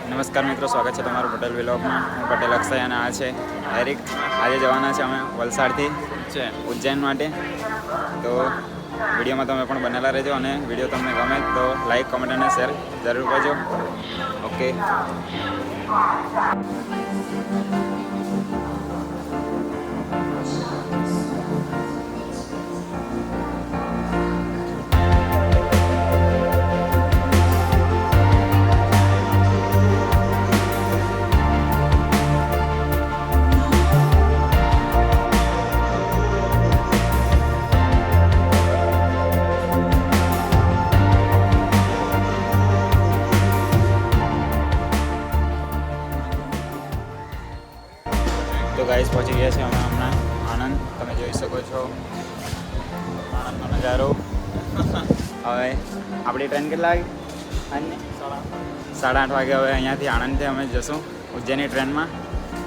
નમસ્કાર મિત્રો, સ્વાગત છે તમારું પટેલ વ્લોગમાં. હું પટેલ અક્ષય અને આ છે એરિક. આજે જવાના છે અમે વલસાડથી ઉજ્જૈન માટે. તો વિડીયોમાં તમે પણ બનેલા રહેજો અને વિડીયો તમને ગમે તો લાઈક, કમેન્ટ અને શેર જરૂર કરજો. ઓકે. તો ગાઈસ પહોંચી ગયા છે અમે હમણાં આણંદ. તમે જોઈ શકો છો આણંદનો નજારો. હવે આપણી ટ્રેન કેટલા વાગે? 8:30 વાગે. હવે અહીંયાથી આણંદથી અમે જશું ઉજ્જૈનની ટ્રેનમાં.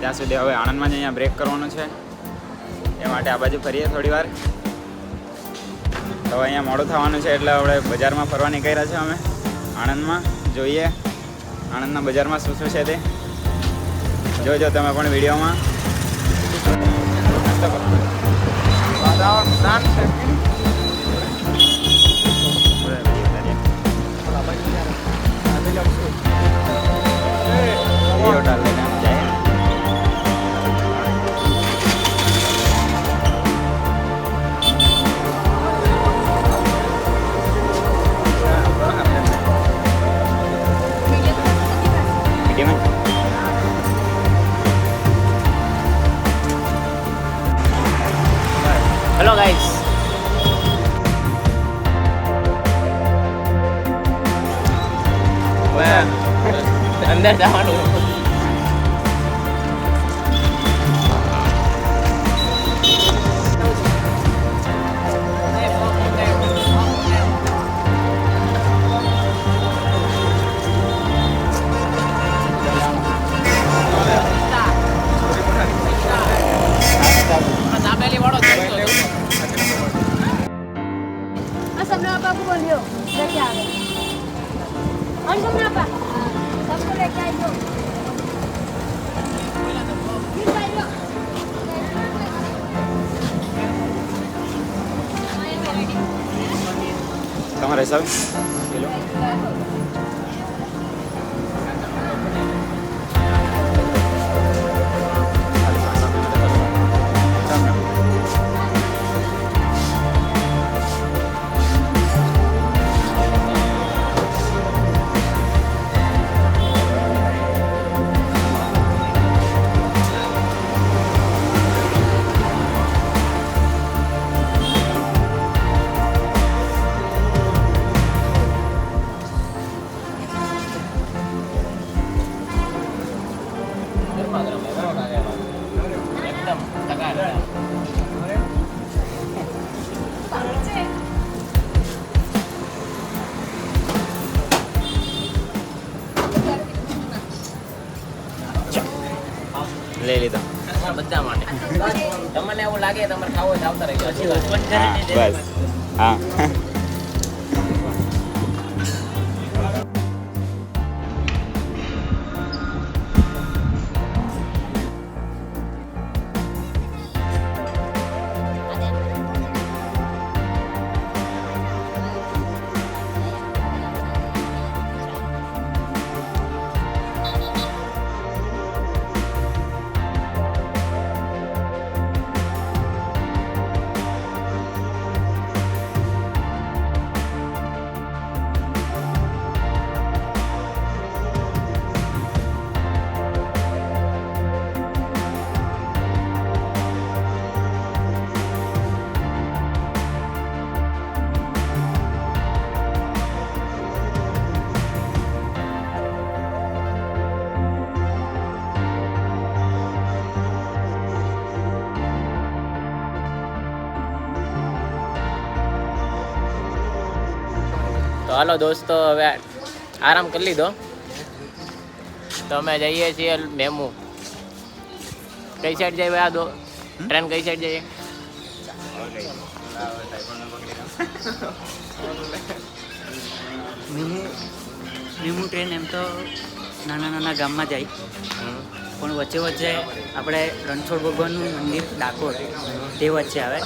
ત્યાં સુધી હવે આણંદમાં જ અહીંયા બ્રેક કરવાનું છે. એ માટે આ બાજુ ફરીએ થોડી વાર. તો હવે અહીંયા મોડું થવાનું છે એટલે આપણે બજારમાં ફરવા નીકળ્યા છે અમે આણંદમાં. જોઈએ આણંદના બજારમાં શું શું છે તે જોજો તમે પણ વિડીયોમાં. हेलो गाइस, अंदर जवानू समरा को बोलियो लेके आ गए और समरा सबको लेके आई दो તમારા હિસાબે પેલો एकदम टका લઈ લીધો બધા માટે. તમને એવું લાગે તમારે ખાવો હોય તો આવતા રહેજો. હા બસ હા. તો હાલો દોસ્તો, હવે આરામ કરી લીધો તો અમે જઈએ છીએ મેમુ. કઈ સાઈડ જાય ભાઈ? ટ્રેન કઈ સાઈડ જઈએ? મેમુ ટ્રેન એમ તો નાના નાના ગામમાં જાય, હમ. પણ વચ્ચે વચ્ચે આપણે રણછોડ ભગવાનનું મંદિર ડાકોર તે વચ્ચે આવે.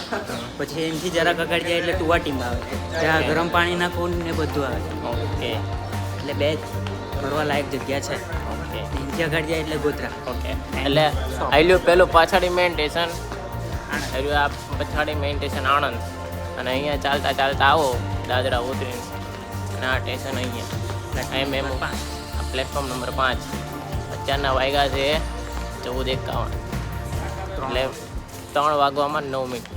પછી એનાથી જરાક આગળ જાય એટલે ટુવાટીમ આવે, ત્યાં ગરમ પાણીના કુંડ ને બધું આવે. ઓકે એટલે બે ફરવા લાયક જગ્યા છે. ઓકે એનાથી આગળ જાય એટલે ગોધરા. ઓકે એટલે આયલું પેલું પાછાડી મેઇન સ્ટેશન, આયલું આ પછાડી મેઇન સ્ટેશન આણંદ, અને અહીંયા ચાલતા ચાલતા આવો દાદરા ઉતરીને, અને આ સ્ટેશન અહીંયા મેમુ આ પ્લેટફોર્મ નંબર 5. અત્યારના વાગ્યા છે 14:51, એટલે 3 વાગવામાં 9 મિનિટ.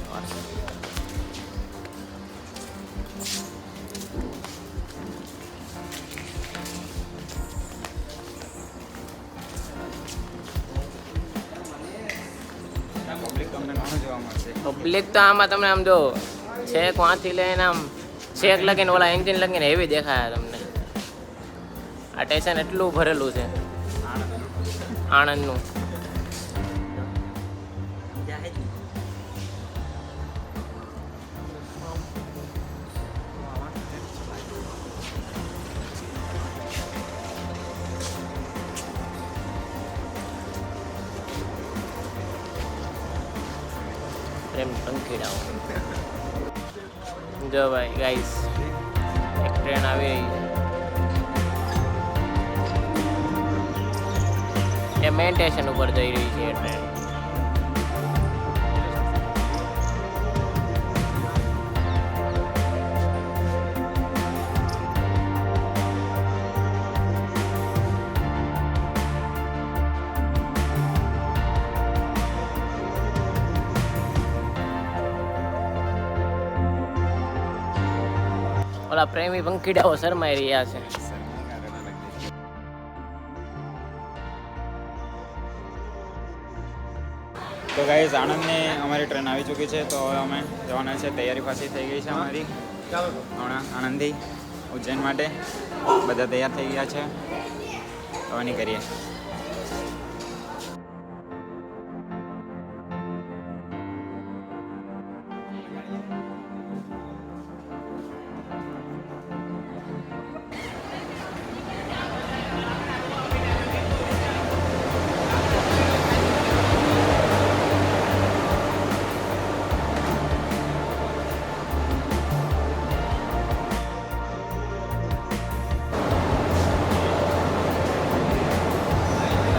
પબ્લિક તમને ઘણું જોવા મળશે. પબ્લિક તો આમાં તમને આમ જો છેક વાંથી લઈને આમ છેક લગીને ઓલા એન્જિન લગીને એવી દેખાય તમને. આ સ્ટેશન એટલું ભરેલું છે આણંદનું. જાય જ નહીં. પ્રેમ પંખીડાઓ. જો ભાઈ ગાઈસ, એક ટ્રેન આવી રહી છે, એ મેઇન સ્ટેશન ઉપર જઈ રહી છે એ ટ્રેન. ઓલા પ્રેમી પંખીડાઓ શરમાઈ રહ્યા છે. તો ગાઈઝ, આણંદની અમારી ટ્રેન આવી ચૂકી છે, તો હવે અમે જવાના છે. તૈયારી પાછી થઈ ગઈ છે અમારી હમણાં આણંદથી ઉજ્જૈન માટે. બધા તૈયાર થઈ ગયા છે, હવે નીકળીએ.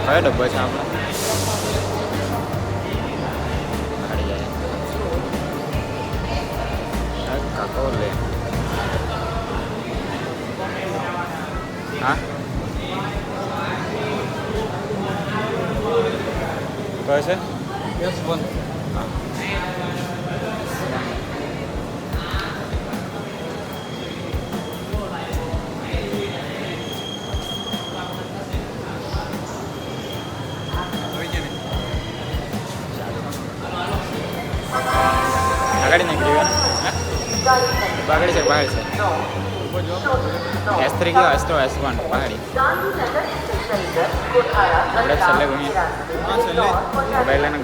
કયો ડબ્બો છે આપણો? ગાડી જાય કાકો લે. હા, કયો છે? આગળ નીકળી ગયો. બાગડી છે, બહાર છે. S3 ગયો, S2, S1 પહાડી. આપણે છેલ્લે ઘણી મોબાઈલ લઈને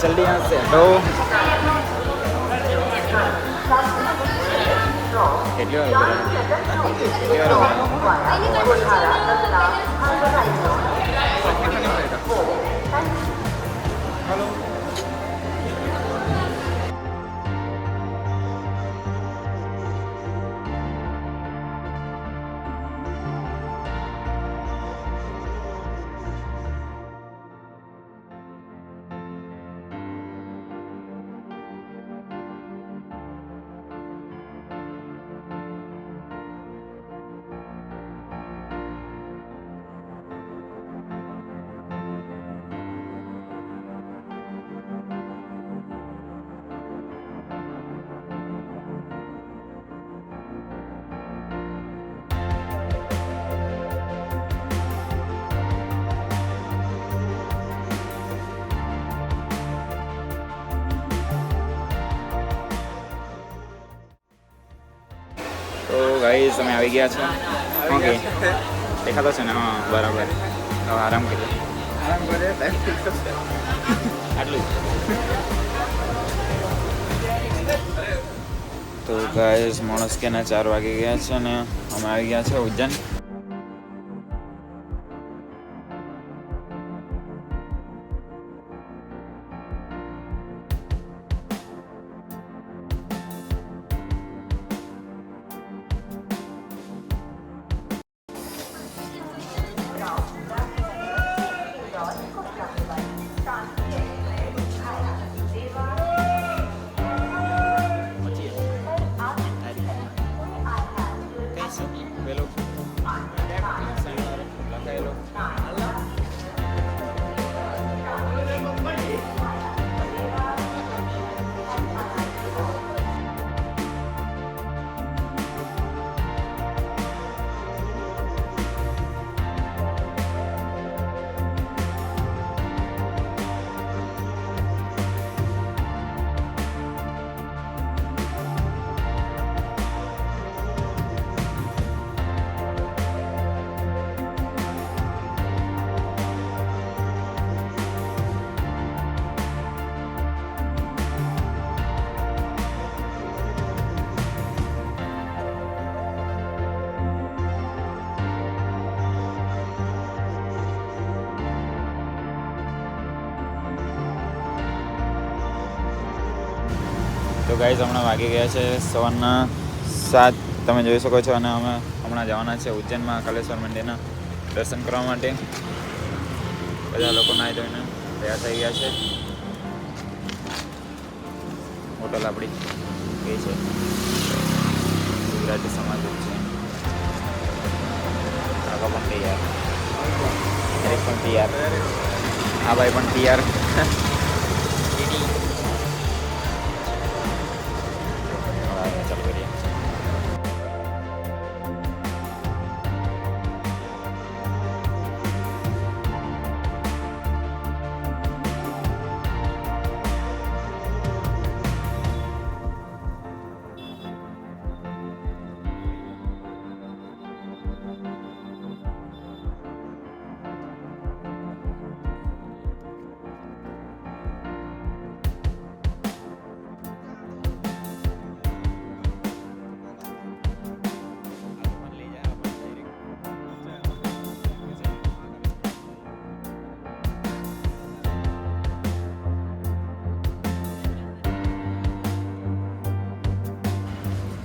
जल्दी यहाँ से हटो. કેટલી વાર ગાઈસ અમે આવી ગયા છે. ઓકે દેખાતો છે ને? હા બરાબર. હવે આરામ કરીએ. આટલું તો ગાઈસ માણસ કે ના 4 વાગી ગયા છે અને અમે આવી ગયા છે ઉજ્જૈન. તો ગાઈઝ હમણાં વાગી ગયા છે સવારના 7 તમે જોઈ શકો છો. અને અમે હમણાં જવાના છે ઉજ્જૈનમાં કાલેશ્વર મંદિરના દર્શન કરવા માટે. બધા લોકો નાહી ધોઈને તૈયાર થઈ ગયા છે. હોટલ આપણી કઈ છે? ગુજરાતી સમાજ છે. કાકા પણ તૈયાર, હરેશ પણ તૈયાર, આ ભાઈ પણ તૈયાર. ચાલુ કરીએ.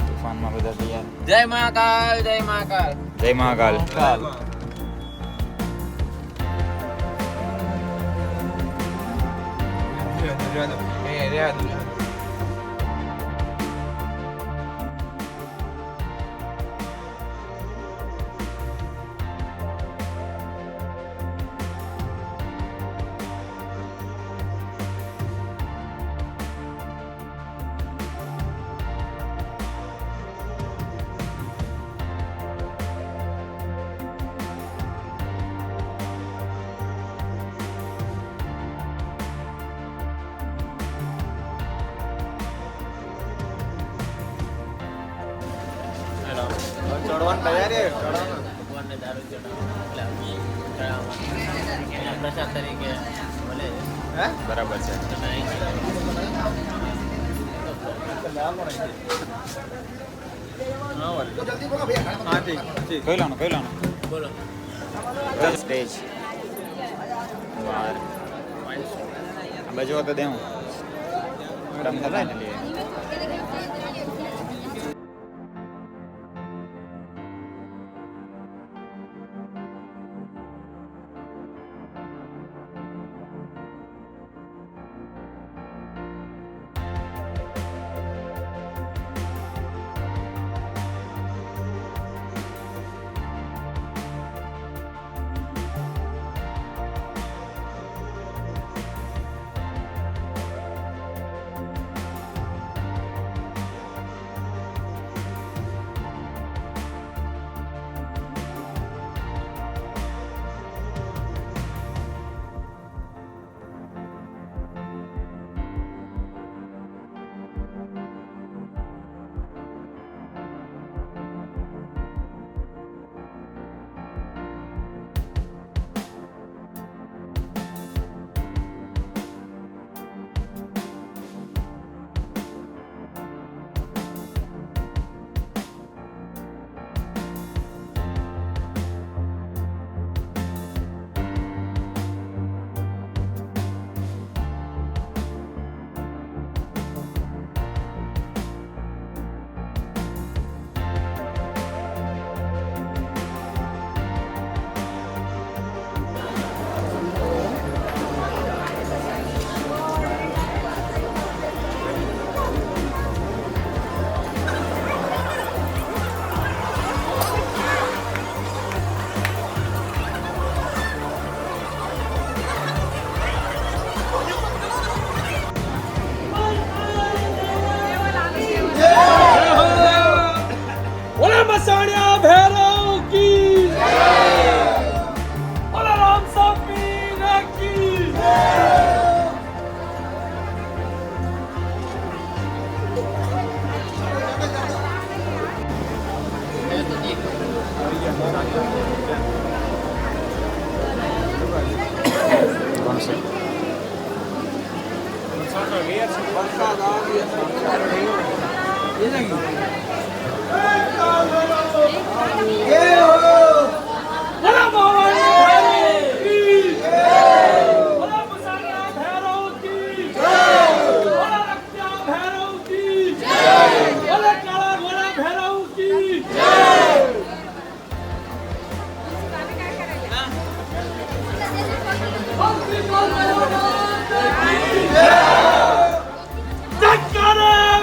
તોફાનમાં બધા તૈયાર. જય મહાકાલ, જય મહાકાલ. જય મહાકાલ. ભગવાનને દારૂ ચડાવવાનો પ્રસાદ તરીકે મળે છે. બરાબર છે. તમે કઈ લાનો બોલો. સ્ટેજ બહાર આ બાજુ તો દેવું રમ થતા ને લઈએ.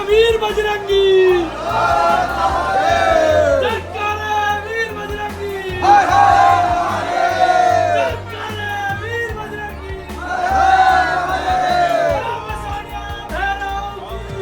वीर बजरंगी जयकारा वीर बजरंगी जयकारा वीर बजरंगी मसानिया भैरव की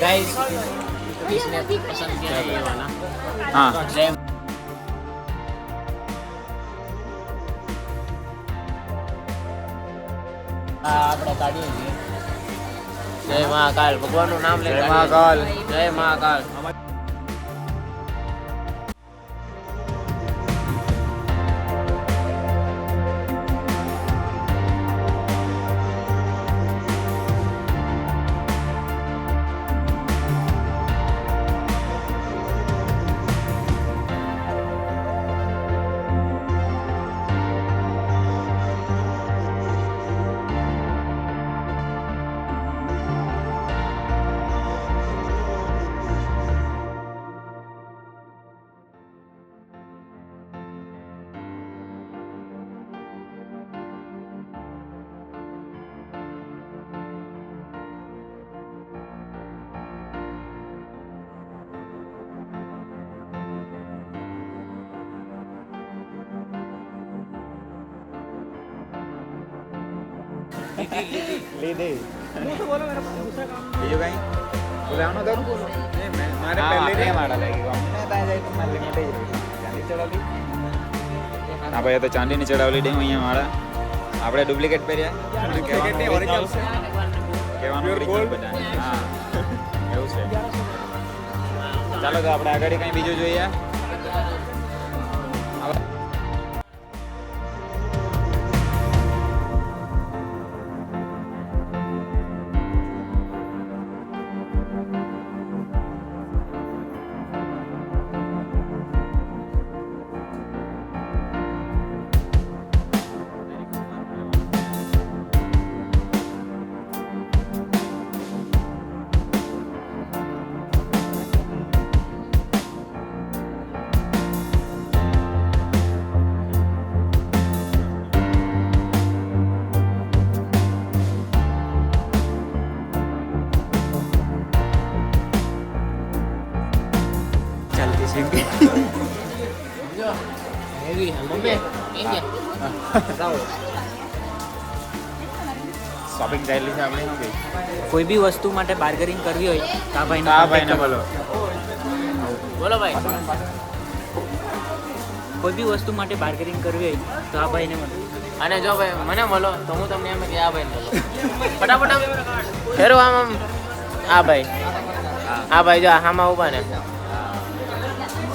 गाइस इसने पसंद किया है ये वाला हाँ जय આપણે કાઢીએ છીએ જય મહાકાલ ભગવાનનું નામ લઈ જય મહાકાલ. જય મહાકાલ લીધી બીજું કઈ બોલાવવાનું તો મારે પહેલી મારા લાગી અમને ત્યાં જાય તો મારે મોટી જ ચાંદી ચડાવી હા ભાઈ તો ચાંદીની ચડાવલી દે અહીંયા મારા આપણે ડુપ્લિકેટ પહેર્યા કહેવાનું original બધા હા એવું છે ચાલો તો આપણે આગળ કંઈ બીજું જોઈએ ચાલતી છે હેવી મમ્મી ઇન્ડિયા શોપિંગ ચાલી છે આપણે શું કહી કોઈ બી વસ્તુ માટે બાર્ગેનિંગ કરવી હોય તો આ ભાઈને આ contact ભાઈને કરો. બોલો બોલો ભાઈ કોઈ બી વસ્તુ માટે બાર્ગેનિંગ કરવી હોય તો આ ભાઈને મળો. અને જો ભાઈ મને મળો તો હું તમને એમ કે આ ભાઈ મળો ફટાફટ આમ ફેરો આમ આમ આ ભાઈ આ ભાઈ જો આમાં ઊભા ને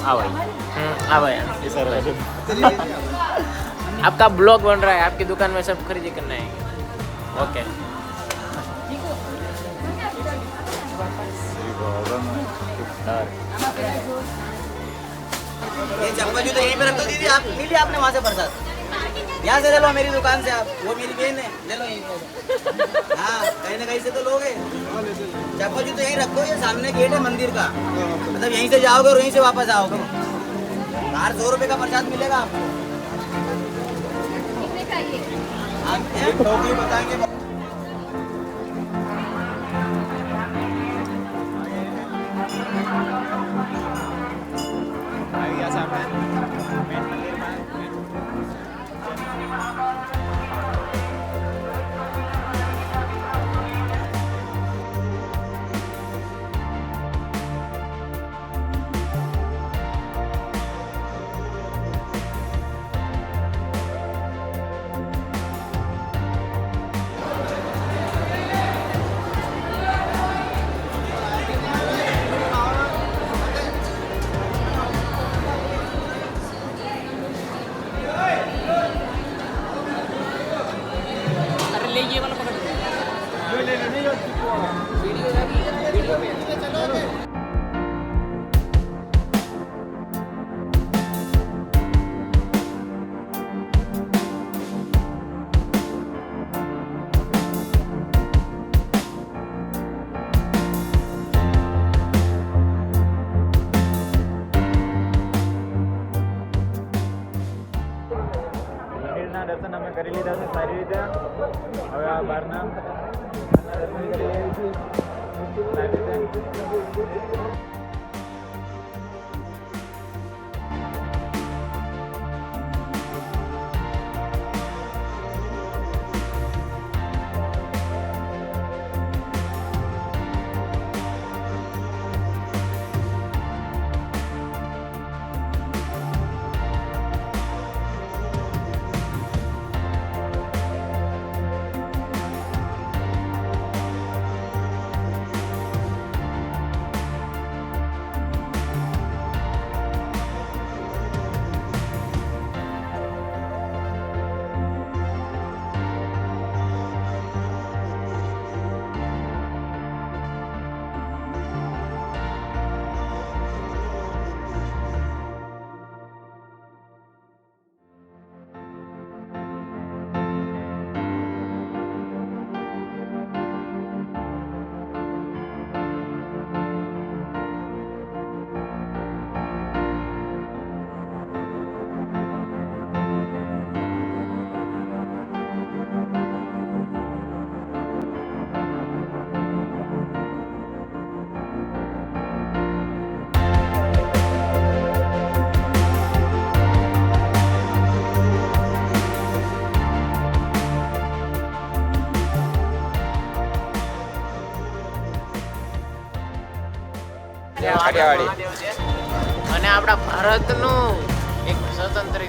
આ ભાઈ हाँ भाई ये सर आपका ब्लॉग बन रहा है आपकी दुकान में सब खरीदी करना है ओके ये चप्पल जूते यहीं पे रख दो दीदी आप ले लिया आपने वहाँ से प्रसाद यहाँ से ले लो मेरी दुकान से आप वो मेरी बहन है ले लो यहीं पे हाँ कहीं ना कहीं से तो लोगे चप्पल जूते यहीं रखो ये सामने गेट है मंदिर का मतलब यहीं से जाओगे और यहीं से वापस आओगे बाहर 100 रुपये का प्रसाद मिलेगा आपको आप बताएंगे લીધા. હવે આ બહારના દર્શન કરી રહ્યા છીએ. લાગે છે. કાઠિયાવાડી. અને આપણા ભારતનું એક સ્વતંત્ર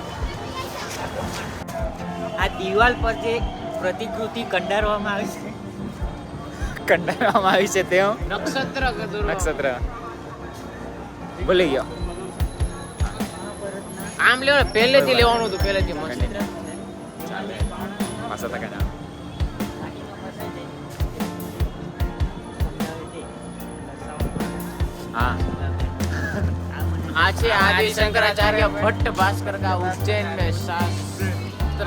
આ દિવાલ પર જે પ્રતિકૃતિ કંડારવામાં આવી છે કંડારવામાં આવી છે તે નક્ષત્ર નક્ષત્ર ભૂલી ગયો. આમ લેવા પહેલેથી લેવાનું હતું પહેલેથી મસ્ત. પાછા તક જાણ. हाँ આ છે આદિ શંકરાચાર્ય ભટ્ટ ભાસ્કર का उज्जैन में शास्त्र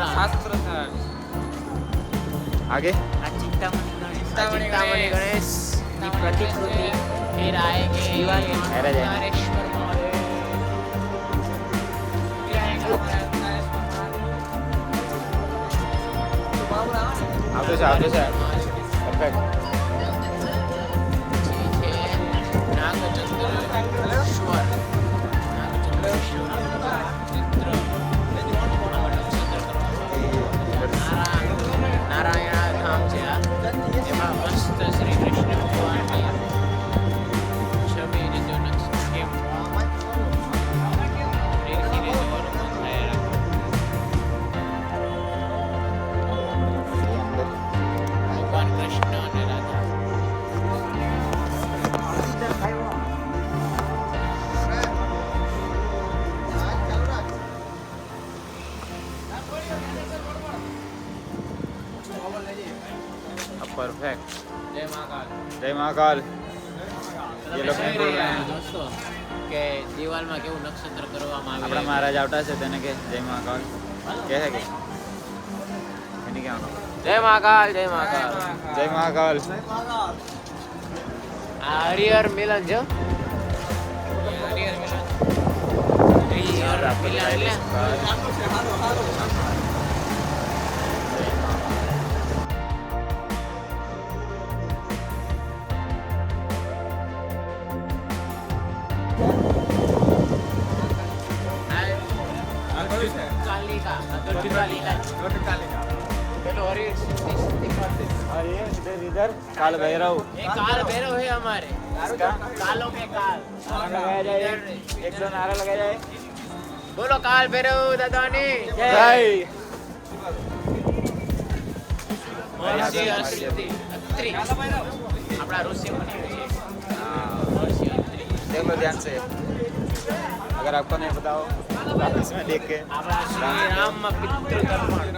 आगे આ ચિંતામણી ગણેશ चिंतामणि गणेश ની પ્રતિકૃતિ फिर आएंगे दीवार- अरे जय। नारेश्वर महादेव फिर आएंगे आपको से परफेक्ट. નારાયણ ધામ છે આ. એમાં મસ્ત શ્રી કૃષ્ણ ભગવાનની છબી જો નકશો કેમ દેખીને જોવાનું મન થાય. ભગવાન કૃષ્ણ અને રાધા परफेक्ट. જય મહાકાલ. जय महाकाल. ये लोग જોઈ રહ્યા છો દોસ્તો કે દિવાલમાં કેવું નક્ષત્ર કરવામાં આપણા આવ્યું. મહારાજ આવતા છે તેને કે જય મહાકાલ કહે છે કે એને કહેવાનું જય મહાકાલ જય મહાકાલ. જય મહાકાલ. આ હરિહર મિલન જો હરિહર મિલન એટલે इधर काल भैरव काल भैरव है हमारे इसका कालों के काल नारा लगाया जाए. एक दो नारा लगाया जाए. बोलो काल भैरव दादानी जय. ઋષિ અત્રિ આપણા ઋષિ મુનિ છે. ઋષિ અત્રિ देख लो ध्यान से. अगर आपको नहीं पता हो तो आप इसमें देख के આપણા શ્રી રામ પિતૃ તર્પણ.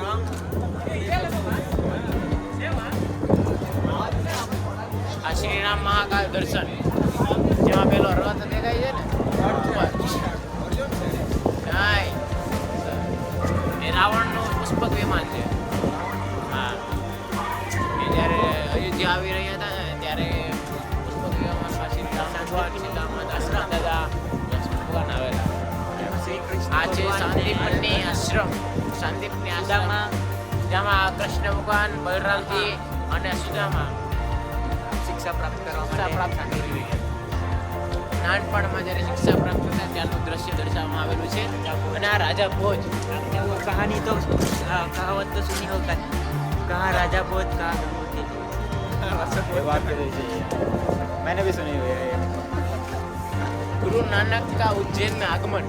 આ શ્રી રામ મહાકાલ દર્શન જેમાં પેલો રથ દેખાય છે ને એ રાવણનું પુષ્પક વિમાન છે. હા એ જ્યારે અયોધ્યા આવી રહ્યા હતા ને ત્યારે પુષ્પક વિમાનમાં શ્રી રામ ભગવાન સીતા માતા શ્રામ દાદા લક્ષ્મણ ભગવાન આવેલા. આ છે શાંતિપની આશ્રમ. શાંતિપની આશ્રમમાં જેમાં કૃષ્ણ ભગવાન બલરામજી અને સુદામા શિક્ષા પ્રાપ્ત કરવા શિક્ષા પ્રાપ્ત કરી રહ્યા છે. નાનપણમાં જ્યારે શિક્ષા પ્રાપ્ત કરતા ત્યારનું દ્રશ્ય દર્શાવવામાં આવેલું છે. અને આ રાજા ભોજ कहानी तो कहावत तो सुनी होगा, कहाँ राजा भोज कहाँ गंगोत्री। ये बात तो सही है, मैंने भी सुनी हुई है ये। गुरु नानक का उज्जैन में आगमन.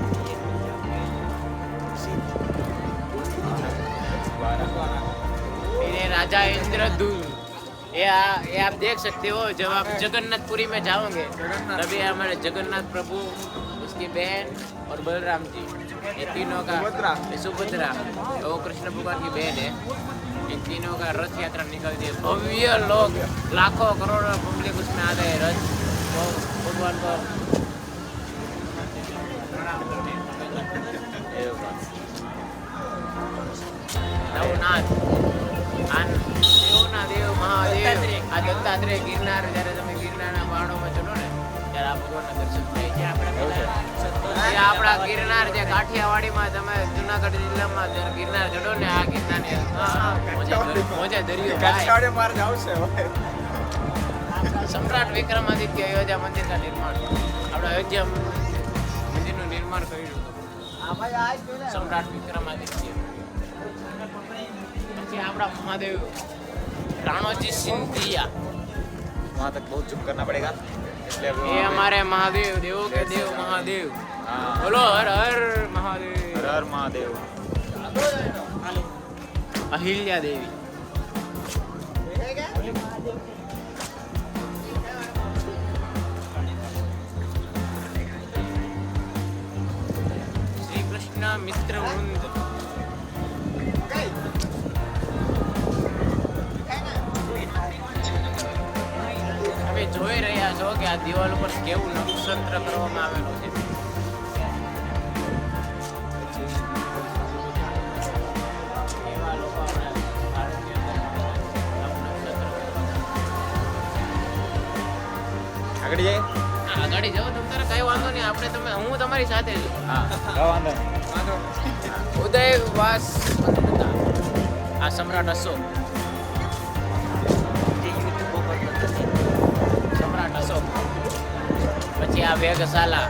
फिर राजा इंद्रदूत, ये आप देख सकते हो. जब आप जगन्नाथपुरी में जाओगे तभी हमारे जगन्नाथ प्रभु, उसकी बहन और बलराम जी, ये तीनों का सुभद्रा, वो कृष्ण भगवान की बहन है. इन तीनों का रथ यात्रा निकलती है. भव्य लोग, लाखों करोड़ों पब्लिक उसमें आते हैं. रथ वो भगवान को નવનાથ, દેવના દેવ મહાદેવ, આ દત્તાત્રેય ગિરનાર. જ્યારે તમે ગિરનારના પહાડોમાં ચડો ને ત્યારે આ ભગવાનના દર્શન થાય છે. એ આપણા ગિરનાર જે કાઠિયાવાડીમાં, તમે જુનાગઢ જિલ્લામાં જ્યારે ગિરનાર ચડો ને, આ ગિરનારની મોજે દરિયો ભાઈ. સમ્રાટ વિક્રમાદિત્ય અયોધ્યા મંદિર કા નિર્માણ, આપણા અયોધ્યા મંદિરનું નિર્માણ કર્યું હતું સમ્રાટ વિક્રમાદિત્ય. પછી આપણા મહાદેવ રાણોજી સિંધિયા, वहाँ तक बहुत चुप करना पड़ेगा, इसलिए अब ये हमारे महादेव, देवों के देव महादेव. हाँ। बोलो हर हर महादेव. हर हर महादेव. अहिल्या देवी, श्री कृष्ण मित्र वृंद. તમે જોઈ રહ્યા છો કે આ દિવાલ ઉપર કેવું નક્ષત્ર કરવામાં આવેલું છે. એવા લોકો આપણા ભારતની અંદર આવું નક્ષત્ર. આગળ જઈએ. હા, ગાડી જાઓ તમે તારે કઈ વાંધો નહીં. આપણે હું તમારી સાથે છું. હા, વાંધો નહીં. ઉદયવાસ આ સમ્રાટ અશોક, સમ્રાટ અશોક. પછી આ વેગશાલા,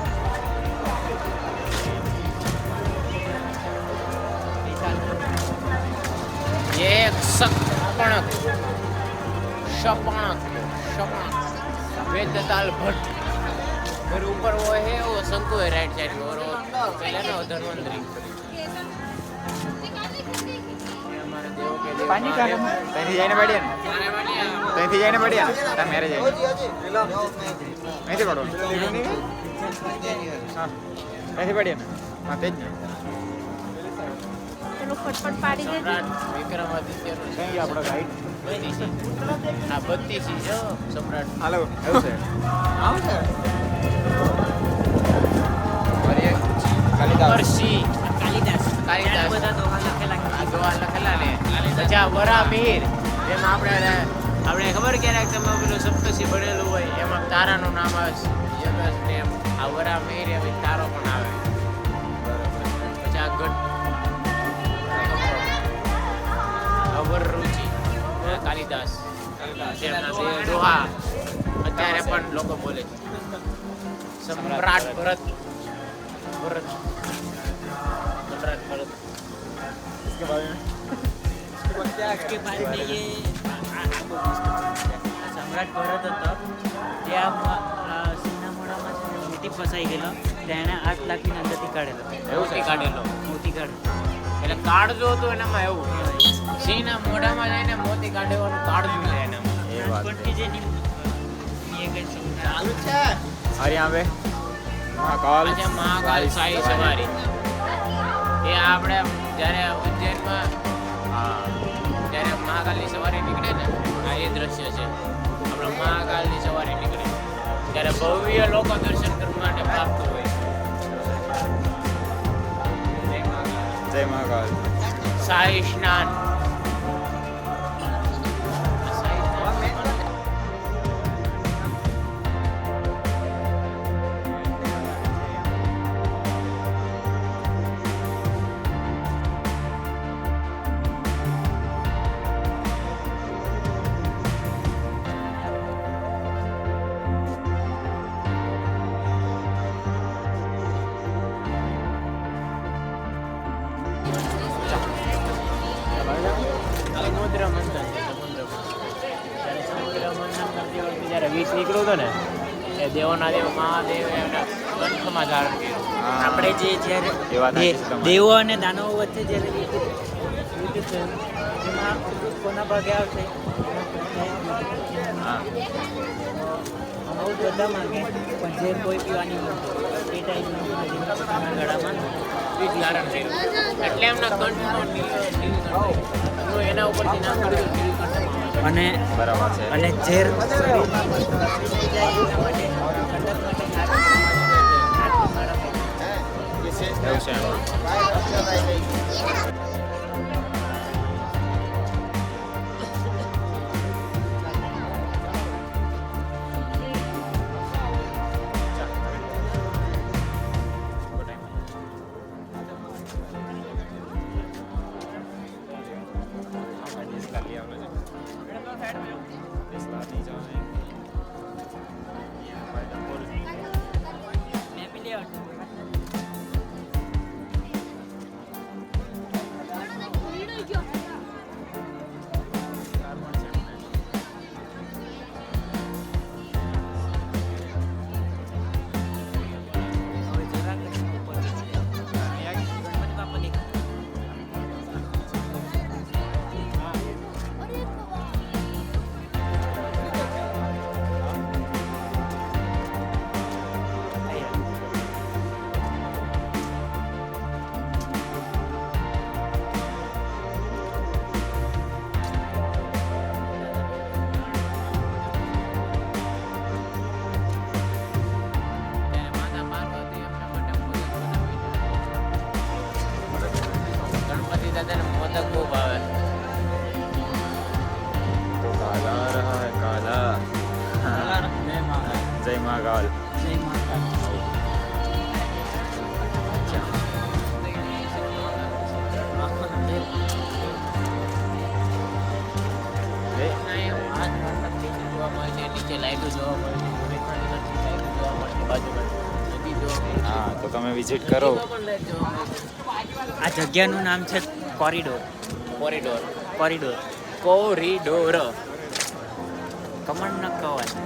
ये एक शपणक शपणक शपणक वेदताल भट्ट. फिर ऊपर वो है, वो शंकु है राइट साइड में, और वो पहले ना वो धन्वंतरी. ये हमारे देवों के देव महादेव. ત્યાંથી જઈને બેઠીએ ને, अरे बढ़िया. ત્યાંથી જઈને બેઠીએ ને, તાર મેરેજ જઈને અહીંથી પડો. હા, ત્યાંથી બેઠીએ ને, હા તે જ ને. ચલો ફટફટ પાડી દેજો. સમ્રાટ વિક્રમાદિત્યનું છે. કઈ આપણો ગાઈડ બત્તીસી. આ બત્તીસી છે સમ્રાટ. હાલો એવું છે. મારી એક કાલિદાસ. પરસી કાલિદાસ કાલિદાસ. બધા દોહા લખેલા. આ દોહા લખેલા ને. પછી આ વરામિહિર, જેમાં આપણે ખબર ક્યારેક તમે પેલું સપ્તર્ષિ બનેલું હોય, એમાં તારાનું નામ આવે છે યમસ ને એમ. આ વરામિહિર એમ તારો પણ આવે. પછી આ ગઢ અવરરુચિ, કાલિદાસ. જેમના બે દોહા અત્યારે પણ લોકો બોલે છે. સમ્રાટ ભરત, ભરત સમ્રાટ ભરત. इसके बारे में उसके बाद में ये સમ્રાટ ભરત હતો, ત્યાં સિંહના મોઢામાં છે ને મોતી ફસાઈ ગયેલો, તેણે 8 લાખની અંદરથી કાઢેલો. મોતી કાઢેલો. મોતી કાઢેલો. એટલે કાળજો હતું એનામાં એવું. સિંહના મોઢામાં જઈને મોતી કાઢવાનું કાળજું છે એનામાં. ये बात નાનપણથી જે એ કઈ સમ્રાટ और यहाँ पे महाकाल આજે મહાકાલ શાહી સવારી. એ આપણે જ્યારે ઉજ્જૈનમાં हाँ જ્યારે મહાકાલની સવારી નીકળે ને, આ એ દ્રશ્ય છે. આપણે મહાકાલની સવારી નીકળે ત્યારે ભવ્ય લોકો દર્શન કરવા માટે પ્રાપ્ત હોય. जय महाकाल. શાહી સ્નાન. નીકળ્યું હતું ને એ દેવોના દેવ મહાદેવ એના કંઠમાં ધારણ કર્યું. હા. આપણે જે જ્યારે એ વાત સાચી છે તમારી. દેવો અને દાનવો વચ્ચે જ્યારે યુદ્ધ થયું એમાં અમૃત કોના ભાગે આવશે હા અમૃત બધા માંગે પણ જે કોઈ પીવાની એ ટાઈમનું પોતાના ગળામાં બીજ ધારણ કર્યું એટલે એમના કંઠમાં નીલકંઠ એના ઉપરથી નામ કર્યું નીલકંઠમાં. અને બરાબર છે. અને ઝેર શરીરમાં થઈ જાય એના માટે ઠંડક માટે નાગની માળા પહેરે. એવું છે એમાં. મેં બી લેવાનું. હવે જરાક જ ઉપર ગણપતિ બાપા દેખાય. ત્યારે માતા પાર્વતી એમના માટે મોદક બનાવી. ગણપતિ દાદાને મોદક બહુ ભાવે. તો કાલા રહા હૈ કાલા. હા. જય મહાકાલ. જય માતા. જોવા મળે છે, નીચે લાઈટો જોવા મળે છે, લાઈટો જોવા મળે છે, બાજુમાં નદી જોવા મળે છે. હા તો તમે વિઝિટ કરો. નદીમાં પણ લાઈટ જોવા મળે છે. આ જગ્યાનું નામ છે કોરિડોર. કોરિડોર. Corridor corridor. કમળ ન કહેવાય.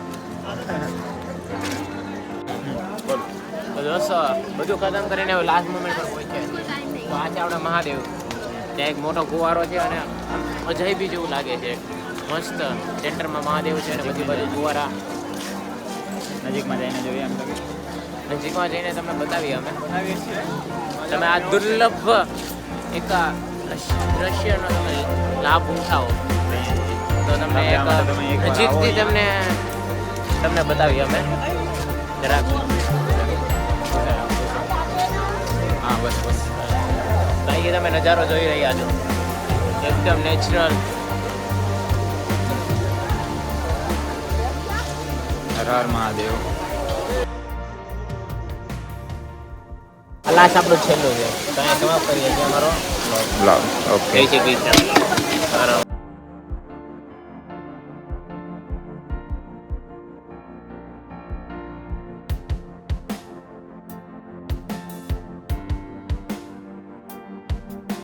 તો દોસ્તો બધું ખતમ કરીને હવે લાસ્ટ મોમેન્ટ પર પહોંચ્યા છીએ. તો આ છે આપણા મહાદેવ. ત્યાં એક મોટો ફુવારો છે અને આમ અજાયબી જેવું લાગે છે. મસ્ત સેન્ટરમાં મહાદેવ છે અને બધી બાજુ ફુવારા. નજીકમાં જઈને જોઈએ એમ લાગે. નજીકમાં જઈને તમને બતાવીએ અમે. તમે આ દુર્લભ એક આ દ્રશ્યનો તમે લાભ ઉઠાવો તો તમને આમાં તો તમે એક એકવાર નજીકથી આવો તમને બતાવીએ અમે જરાક. હા બસ બસ. કારણ કે તમે નજારો જોઈ રહ્યા છો એકદમ નેચરલ. હર હર મહાદેવ. લાસ્ટ આપણું છેલ્લું છે તો અહીંયા સમાપ્ત કરીએ છીએ અમારો બ્લોગ. ઓકે. જય શ્રી કૃષ્ણ.